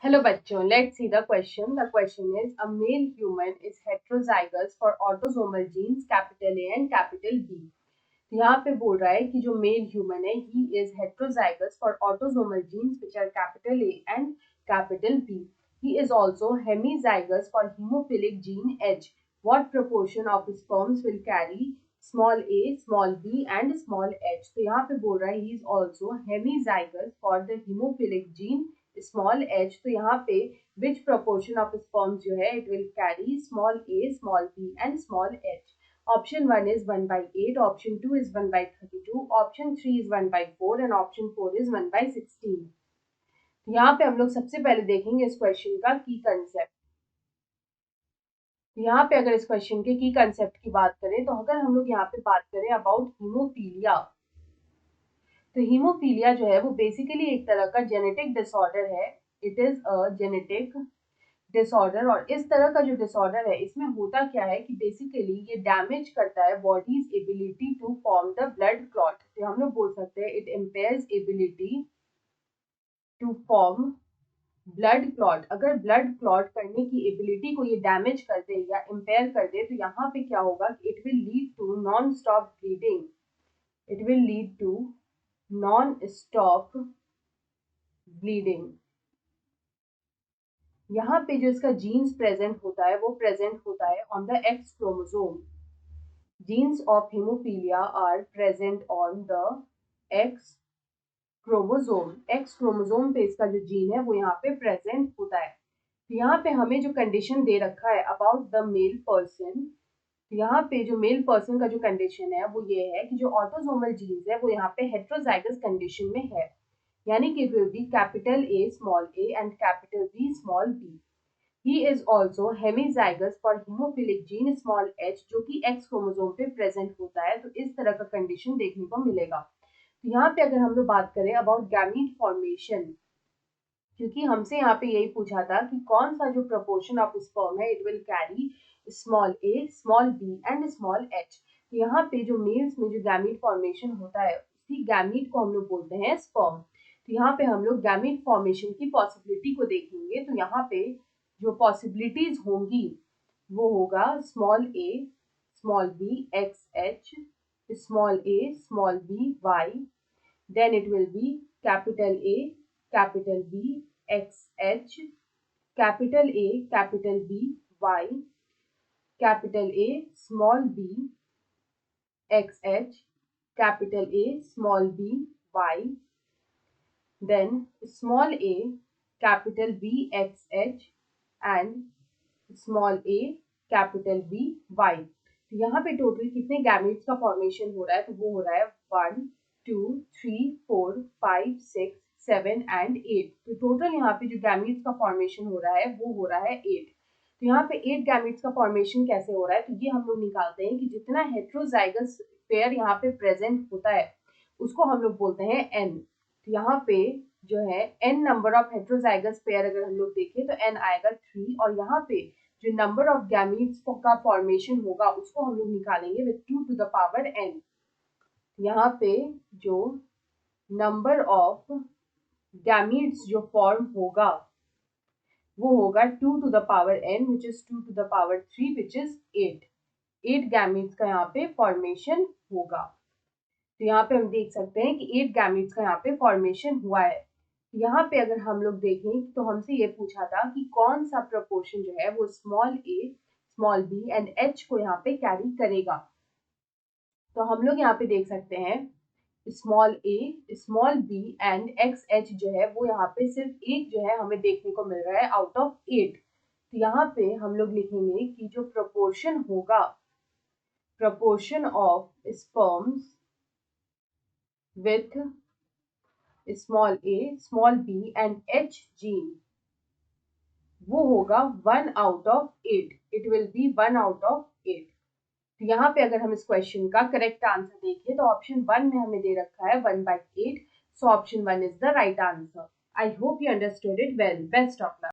Hello बच्चों, let's see the question. The question is a male human is heterozygous for autosomal genes capital A and capital B. तो यहाँ पे बोल रहा है कि जो मेल ह्यूमन है he is heterozygous for autosomal genes which are capital A and capital B. He is also hemizygous for hemophilic gene H. What proportion of sperms will carry small a, small b and small h? तो यहाँ पे बोल रहा है he is also hemizygous for the hemophilic gene small h. तो यहाँ पे which proportion of sperms जो है it will carry small a, small b and small h. Option 1 is 1 by 8, option 2 is 1 by 32, option 3 is 1 by 4 and option 4 is 1 by 16. यहाँ पे हम लोग सबसे पहले देखेंगे इस क्वेश्चन का की कंसेप्ट। यहाँ पे अगर इस क्वेश्चन के की कंसेप्ट की बात करें तो अगर हम लोग यहाँ पे बात करें अबाउट हीमोफीलिया, तो हीमोफीलिया जो है वो बेसिकली एक तरह का जेनेटिक डिसऑर्डर है। It is a genetic disorder और इस तरह का जो डिसऑर्डर है इसमें होता क्या है कि बेसिकली ये डैमेज करता है body's ability to form the blood clot. तो हम लोग बोल सकते हैं it impairs ability to form blood clot. अगर ब्लड क्लॉट करने की एबिलिटी को ये डैमेज कर दे या इम्पेयर कर दे तो यहाँ पे क्या होगा, it will lead to non stop bleeding. It will lead to non stop bleeding. यहाँ पे जो इसका जीन्स प्रेजेंट होता है वो प्रेजेंट होता है on the X chromosome. Genes of haemophilia are present on the X chromosome. X chromosome पे इसका जो जीन है वो यहाँ पे प्रेजेंट होता है। तो यहाँ पे हमें जो कंडीशन दे रखा है अबाउट द मेल पर्सन, यहाँ पे जो मेल पर्सन का जो कंडीशन है वो ये है कि जो ऑटोसोमल जीन्स है वो यहाँ पे हेट्रोजाइगस कंडीशन में है, यानी कि it will be capital A small A and capital B small B. He is also hemizygous for haemophilic gene small H जो कि एक्स क्रोमोसोम पे प्रेजेंट होता है। तो इस तरह का कंडीशन देखने को मिलेगा। तो यहाँ पे अगर हम लोग बात करें अबाउट गैमीट फॉर्मेशन, क्योंकि हमसे यहाँ पे यही पूछा था कि कौन सा जो प्रपोर्शन ऑफ स्पर्म है it will carry small A, small B and small H. तो यहाँ पे जो मेल्स में जो गैमीट फॉर्मेशन होता है उसी गैमीट को हम लोग बोलते हैं स्पर्म। तो यहाँ पे हम लोग गैमीट फॉर्मेशन की पॉसिबिलिटी को देखेंगे। तो यहाँ पे जो पॉसिबिलिटीज होंगी वो होगा small A, small B X H, small A, small B Y, then it will be capital A, capital B, XH, capital A, capital B, Y, capital A, small b, XH, capital A, small b, Y, then small a, capital B, XH and small a, capital B, Y। तो यहाँ पे total कितने gametes का formation हो रहा है, तो वो हो रहा है 1 2 3 4 5 6 7 एंड 8। तो टोटल यहाँ पे जो गैमेट्स का फॉर्मेशन हो रहा है वो हो रहा है 8। तो यहाँ पे 8 गैमेट्स का फॉर्मेशन कैसे हो रहा है, तो ये हम लोग निकालते हैं कि जितना हेट्रोजाइगस पेयर यहाँ पे प्रेजेंट होता है उसको हम लोग बोलते हैं n। तो यहाँ पे जो है n number of heterozygous pair अगर हम लोग देखें तो n आएगा 3 और यहाँ पे जो नंबर ऑफ गैमीट्स का फॉर्मेशन होगा उसको हम लोग निकालेंगे with 2 to the power n। यहाँ पे जो नंबर ऑफ गैमीट्स जो फॉर्म होगा वो होगा 2 to the power n which is 2 to the power 3 which is 8। 8 gametes का यहाँ पे फॉर्मेशन होगा। तो यहाँ पे हम देख सकते हैं कि 8 गैमीट्स का यहाँ पे फॉर्मेशन हुआ है। यहाँ पे अगर हम लोग देखें तो हमसे ये पूछा था कि कौन सा प्रपोर्शन जो है वो small A, small B and H को यहाँ पे कैरी करेगा। तो हम लोग यहाँ पे देख सकते हैं small A, small B and X H जो है वो यहाँ पे सिर्फ एक जो है हमें देखने को मिल रहा है आउट ऑफ 8। तो यहाँ पे हम लोग लिखेंगे कि जो प्रपोर्शन होगा, proportion of sperms with small A, small B and H gene वो होगा 1 out of 8। It will be 1 out of 8। तो यहाँ पे अगर हम इस क्वेश्चन का करेक्ट आंसर देखें तो ऑप्शन 1 में हमें दे रखा है 1/8। So option 1 is the right answer. I hope you understood it well. Best of luck.